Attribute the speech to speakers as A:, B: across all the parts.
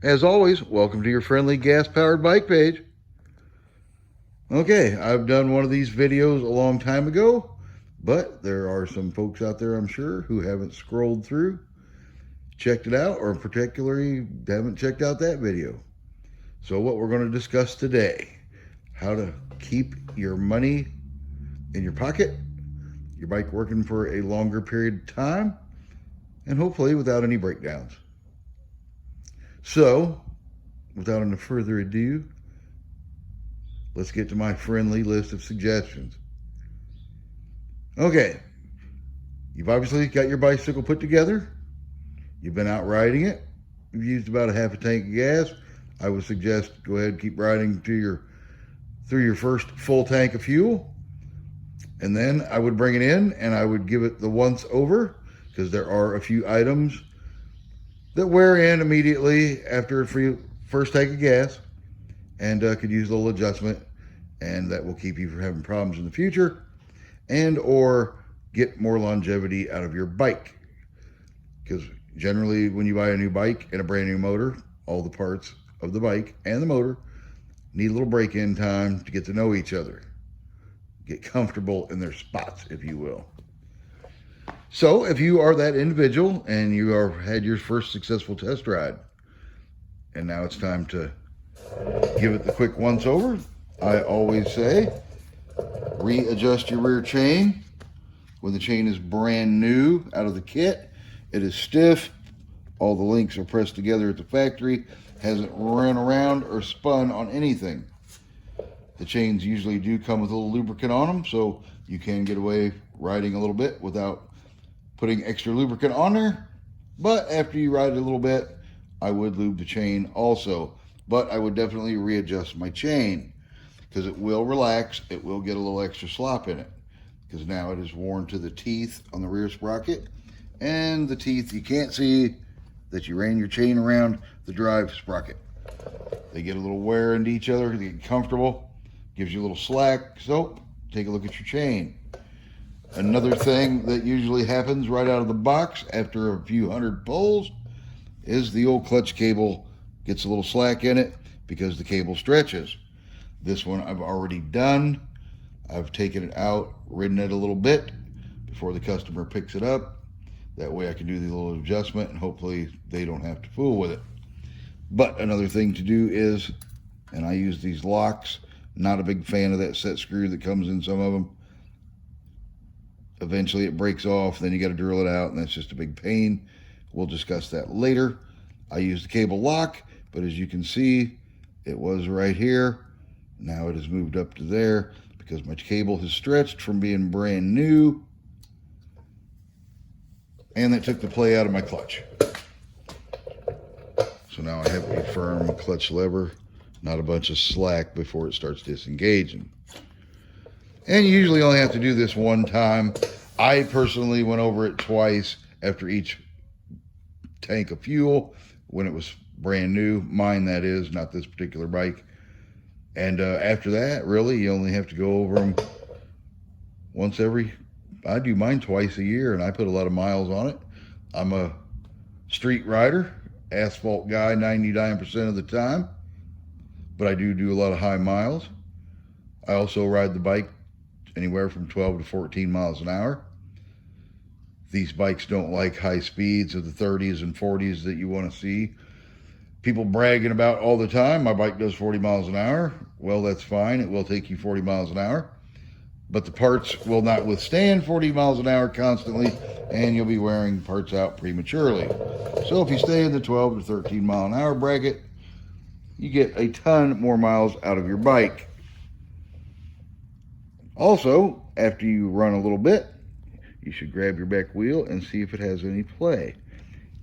A: As always, welcome to your friendly gas-powered bike page. Okay, I've done one of these videos a long time ago, but there are some folks out there, I'm sure, who haven't scrolled through, checked it out, or particularly haven't checked out that video. So what we're going to discuss today, how to keep your money in your pocket, your bike working for a longer period of time, and hopefully without any breakdowns. So, without any further ado, let's get to my friendly list of suggestions. Okay, you've obviously got your bicycle put together. You've been out riding it. You've used about a half a tank of gas. I would suggest go ahead and keep riding through your first full tank of fuel. And then I would bring it in and I would give it the once over, because there are a few items that wear in immediately after a first tank of gas and could use a little adjustment, and that will keep you from having problems in the future and or get more longevity out of your bike. Because generally when you buy a new bike and a brand new motor, all the parts of the bike and the motor need a little break-in time to get to know each other, get comfortable in their spots, if you will. So if you are that individual and you had your first successful test ride and now it's time to give it the quick once over, I always say readjust your rear chain. When the chain is brand new out of the kit, it is stiff, all the links are pressed together at the factory, hasn't run around or spun on anything. The chains usually do come with a little lubricant on them, so you can get away riding a little bit without putting extra lubricant on there. But after you ride it a little bit, I would lube the chain also. But I would definitely readjust my chain, because it will relax, it will get a little extra slop in it, because now it is worn to the teeth on the rear sprocket, and the teeth you can't see that you ran your chain around the drive sprocket. They get a little wear into each other, they get comfortable, gives you a little slack, so take a look at your chain. Another thing that usually happens right out of the box after a few hundred pulls is the old clutch cable gets a little slack in it because the cable stretches. This one I've already done. I've taken it out, ridden it a little bit before the customer picks it up. That way I can do the little adjustment and hopefully they don't have to fool with it. But another thing to do is, and I use these locks, not a big fan of that set screw that comes in some of them. Eventually it breaks off, then you got to drill it out, and that's just a big pain. We'll discuss that later. I use the cable lock, but as you can see, it was right here. Now it has moved up to there because my cable has stretched from being brand new, and that took the play out of my clutch. So now I have a firm clutch lever, not a bunch of slack before it starts disengaging. And you usually only have to do this one time. I personally went over it twice after each tank of fuel when it was brand new. Mine, that is, not this particular bike. And after that, really, you only have to go over them once I do mine twice a year, and I put a lot of miles on it. I'm a street rider, asphalt guy 99% of the time, but I do a lot of high miles. I also ride the bike anywhere from 12 to 14 miles an hour. These bikes don't like high speeds of the 30s and 40s that you want to see people bragging about all the time. My bike does 40 miles an hour. Well, that's fine. It will take you 40 miles an hour. But the parts will not withstand 40 miles an hour constantly, and you'll be wearing parts out prematurely. So if you stay in the 12 to 13 mile an hour bracket, you get a ton more miles out of your bike. Also, after you run a little bit, you should grab your back wheel and see if it has any play.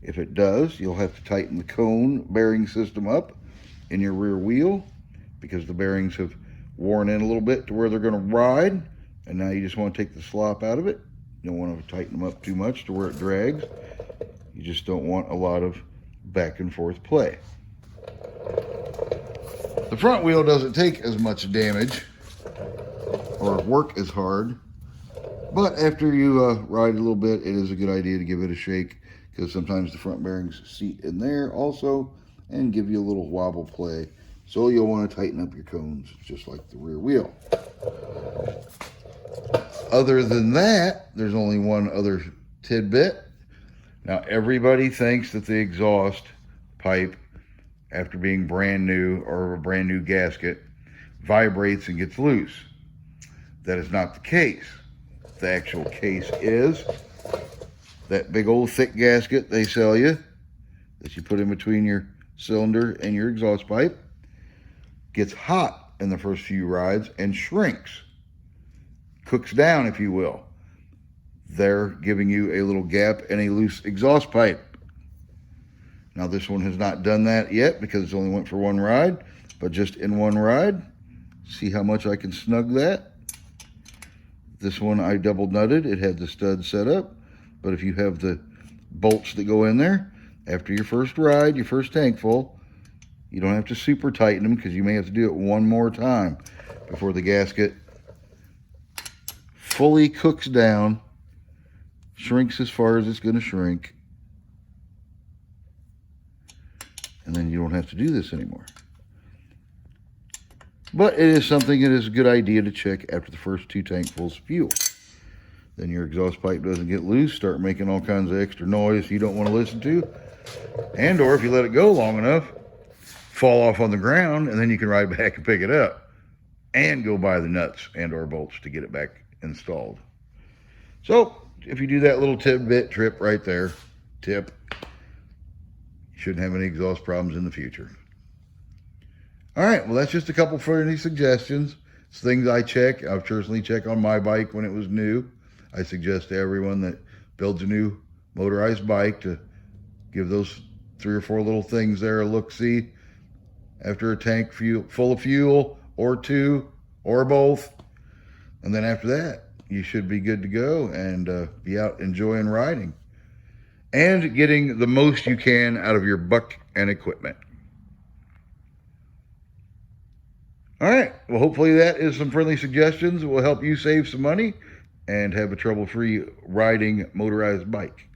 A: If it does, you'll have to tighten the cone bearing system up in your rear wheel, because the bearings have worn in a little bit to where they're going to ride, and now you just want to take the slop out of it. You don't want to tighten them up too much to where it drags. You just don't want a lot of back and forth play. The front wheel doesn't take as much damage or work as hard, but after you ride a little bit, it is a good idea to give it a shake, because sometimes the front bearings seat in there also, and give you a little wobble play. So you'll want to tighten up your cones just like the rear wheel. Other than that, there's only one other tidbit. Now, everybody thinks that the exhaust pipe, after being brand new or a brand new gasket, vibrates and gets loose. That is not the case. The actual case is that big old thick gasket they sell you that you put in between your cylinder and your exhaust pipe gets hot in the first few rides and shrinks, cooks down, if you will. They're giving you a little gap and a loose exhaust pipe. Now, this one has not done that yet because it's only went for one ride, but just in one ride, see how much I can snug that. This one I double nutted. It had the stud set up, but if you have the bolts that go in there, after your first ride, your first tank full, you don't have to super tighten them because you may have to do it one more time before the gasket fully cooks down, shrinks as far as it's going to shrink, and then you don't have to do this anymore. But it is something that is a good idea to check after the first 2 tankfuls of fuel. Then your exhaust pipe doesn't get loose, start making all kinds of extra noise you don't want to listen to, and or if you let it go long enough, fall off on the ground, and then you can ride back and pick it up and go buy the nuts and or bolts to get it back installed. So if you do that little tidbit trip right there, you shouldn't have any exhaust problems in the future. All right, well, that's just a couple friendly suggestions. It's things I check. I personally check on my bike when it was new. I suggest to everyone that builds a new motorized bike to give those 3 or 4 little things there a look-see after a tank full of fuel, or 2, or both. And then after that, you should be good to go and be out enjoying riding and getting the most you can out of your buck and equipment. All right, well, hopefully that is some friendly suggestions that will help you save some money and have a trouble-free riding motorized bike.